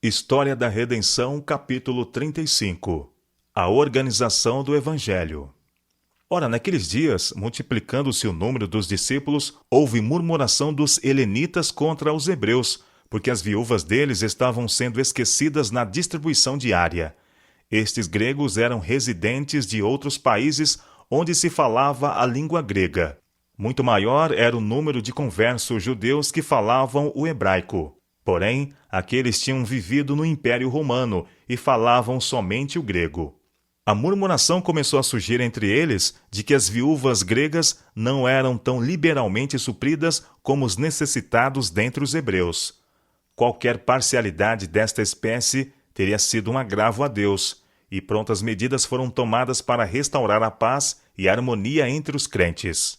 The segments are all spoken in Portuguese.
História da Redenção, capítulo 35. A organização do Evangelho. Ora, naqueles dias, multiplicando-se o número dos discípulos, houve murmuração dos helenitas contra os hebreus, porque as viúvas deles estavam sendo esquecidas na distribuição diária. Estes gregos eram residentes de outros países onde se falava a língua grega. Muito maior era o número de conversos judeus que falavam o hebraico. Porém, aqueles tinham vivido no Império Romano e falavam somente o grego. A murmuração começou a surgir entre eles de que as viúvas gregas não eram tão liberalmente supridas como os necessitados dentre os hebreus. Qualquer parcialidade desta espécie teria sido um agravo a Deus, e prontas medidas foram tomadas para restaurar a paz e a harmonia entre os crentes.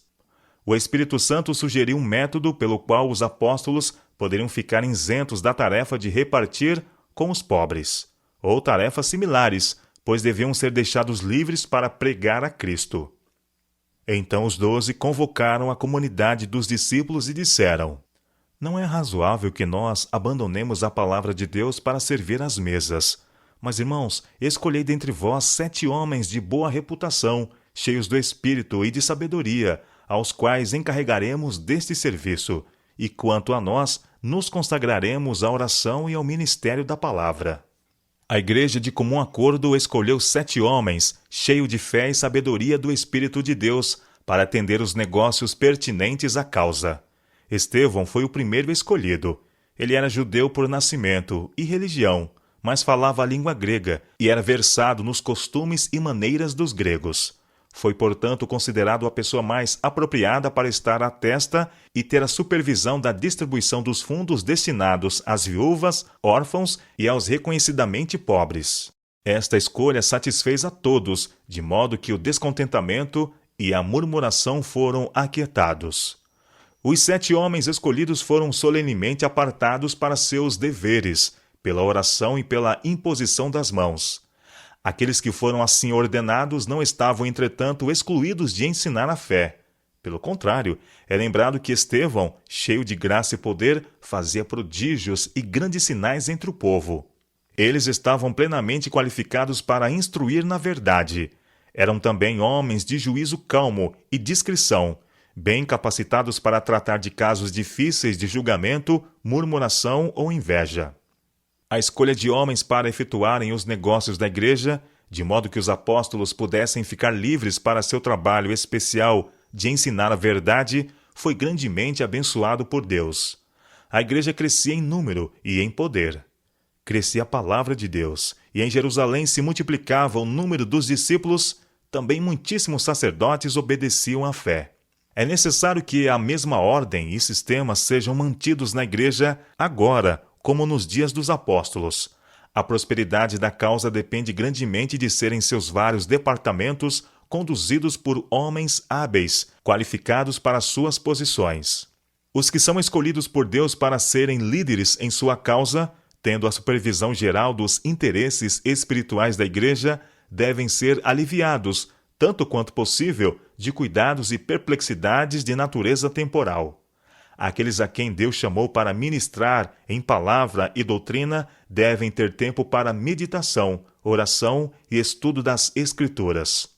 O Espírito Santo sugeriu um método pelo qual os apóstolos poderiam ficar isentos da tarefa de repartir com os pobres, ou tarefas similares, pois deviam ser deixados livres para pregar a Cristo. Então os 12 convocaram a comunidade dos discípulos e disseram: Não é razoável que nós abandonemos a palavra de Deus para servir às mesas. Mas, irmãos, escolhei dentre vós 7 homens de boa reputação, cheios do Espírito e de sabedoria, aos quais encarregaremos deste serviço, e quanto a nós, nos consagraremos à oração e ao ministério da palavra. A igreja de comum acordo escolheu 7 homens, cheios de fé e sabedoria do Espírito de Deus, para atender os negócios pertinentes à causa. Estevão foi o primeiro escolhido. Ele era judeu por nascimento e religião, mas falava a língua grega e era versado nos costumes e maneiras dos gregos. Foi, portanto, considerado a pessoa mais apropriada para estar à testa e ter a supervisão da distribuição dos fundos destinados às viúvas, órfãos e aos reconhecidamente pobres. Esta escolha satisfez a todos, de modo que o descontentamento e a murmuração foram aquietados. Os 7 homens escolhidos foram solenemente apartados para seus deveres, pela oração e pela imposição das mãos. Aqueles que foram assim ordenados não estavam, entretanto, excluídos de ensinar a fé. Pelo contrário, é lembrado que Estevão, cheio de graça e poder, fazia prodígios e grandes sinais entre o povo. Eles estavam plenamente qualificados para instruir na verdade. Eram também homens de juízo calmo e discrição, bem capacitados para tratar de casos difíceis de julgamento, murmuração ou inveja. A escolha de homens para efetuarem os negócios da igreja, de modo que os apóstolos pudessem ficar livres para seu trabalho especial de ensinar a verdade, foi grandemente abençoado por Deus. A igreja crescia em número e em poder. Crescia a palavra de Deus, e em Jerusalém se multiplicava o número dos discípulos, também muitíssimos sacerdotes obedeciam à fé. É necessário que a mesma ordem e sistema sejam mantidos na igreja agora, como nos dias dos apóstolos. A prosperidade da causa depende grandemente de serem seus vários departamentos conduzidos por homens hábeis, qualificados para suas posições. Os que são escolhidos por Deus para serem líderes em sua causa, tendo a supervisão geral dos interesses espirituais da igreja, devem ser aliviados, tanto quanto possível, de cuidados e perplexidades de natureza temporal. Aqueles a quem Deus chamou para ministrar em palavra e doutrina devem ter tempo para meditação, oração e estudo das Escrituras.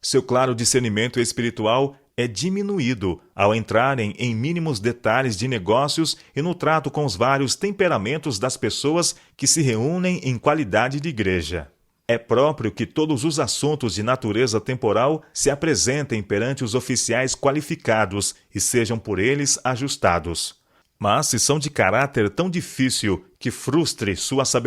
Seu claro discernimento espiritual é diminuído ao entrarem em mínimos detalhes de negócios e no trato com os vários temperamentos das pessoas que se reúnem em qualidade de igreja. É próprio que todos os assuntos de natureza temporal se apresentem perante os oficiais qualificados e sejam por eles ajustados. Mas se são de caráter tão difícil que frustre sua sabedoria,